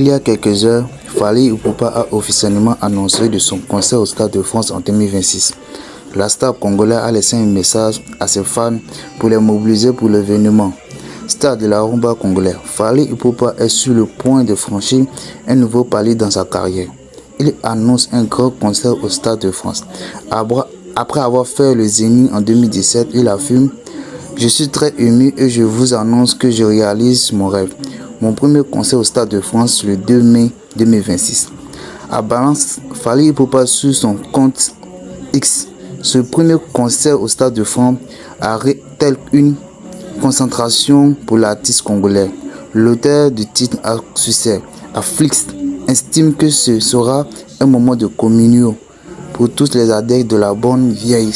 Il y a quelques heures, Fally Ipupa a officiellement annoncé de son concert au Stade de France en 2026. La star congolaise a laissé un message à ses fans pour les mobiliser pour l'événement. Star de la rumba congolaise, Fally Ipupa est sur le point de franchir un nouveau palier dans sa carrière. Il annonce un grand concert au Stade de France. Après avoir fait le Zénith en 2017, il affirme: je suis très ému et je vous annonce que je réalise mon rêve. Mon premier concert au Stade de France le 2 mai 2026. À Balance, Fally Ipupa sur son compte X. Ce premier concert au Stade de France a tel une concentration pour l'artiste congolais. L'auteur du titre à succès, Afflix, estime que ce sera un moment de communion pour tous les adeptes de la bonne vieille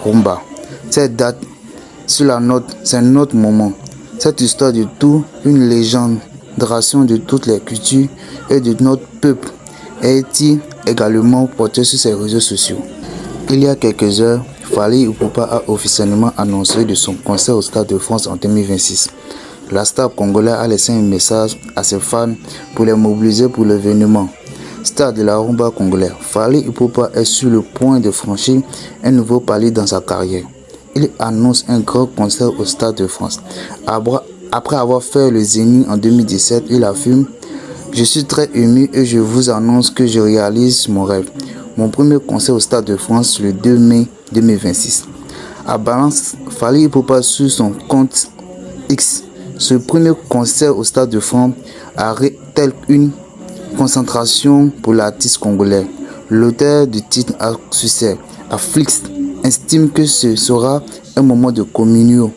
rumba. Cette date, sur la note, c'est notre moment. Cette histoire de tout, une légendration de toutes les cultures et de notre peuple, est-il également portée sur ses réseaux sociaux. Il y a quelques heures, Fally Ipupa a officiellement annoncé de son concert au Stade de France en 2026. La star congolaise a laissé un message à ses fans pour les mobiliser pour l'événement. Star de la rumba congolaise, Fally Ipupa est sur le point de franchir un nouveau palier dans sa carrière. Il annonce un grand concert au Stade de France. Après avoir fait le Zénith en 2017, il affirme: je suis très ému et je vous annonce que je réalise mon rêve. Mon premier concert au Stade de France le 2 mai 2026. À Balance, Fally Ipupa sur son compte X. Ce premier concert au Stade de France a tel une concentration pour l'artiste congolais. L'auteur du titre à succès, Afflix, estime que ce sera un moment de communion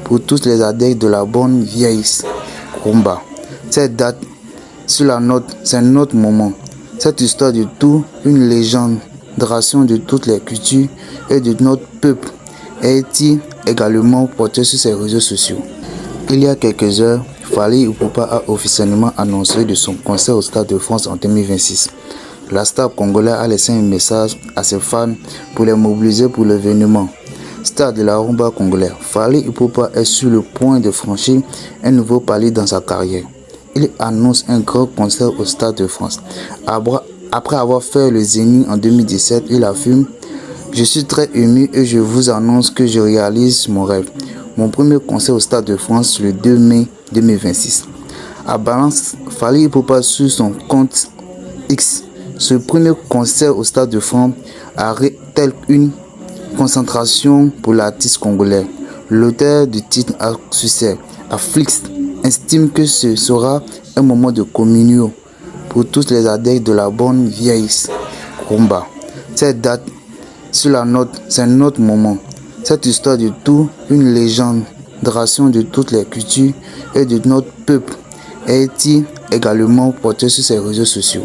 pour tous les adeptes de la bonne vieille rumba. Cette date, sur la note, c'est notre moment. Cette histoire de tout, une légendration de toutes les cultures et de notre peuple, est-il également portée sur ses réseaux sociaux. Il y a quelques heures, Fally Ipupa a officiellement annoncé de son concert au Stade de France en 2026. La star congolaise a laissé un message à ses fans pour les mobiliser pour l'événement. Star de la rumba congolaise, Fally Ipupa est sur le point de franchir un nouveau palier dans sa carrière. Il annonce un grand concert au Stade de France. Après avoir fait le Zénith en 2017, il affirme: je suis très ému et je vous annonce que je réalise mon rêve. Mon premier concert au Stade de France le 2 mai 2026. À Balance, Fally Ipupa sur son compte X. Ce premier concert au Stade de France a tel une concentration pour l'artiste congolais. L'auteur du titre à succès, Afflix, estime que ce sera un moment de communion pour tous les adeptes de la bonne vieille rumba. Cette date, sur la note, c'est notre moment. Cette histoire de tout, une légendration de toutes les cultures et de notre peuple, est-il également portée sur ses réseaux sociaux.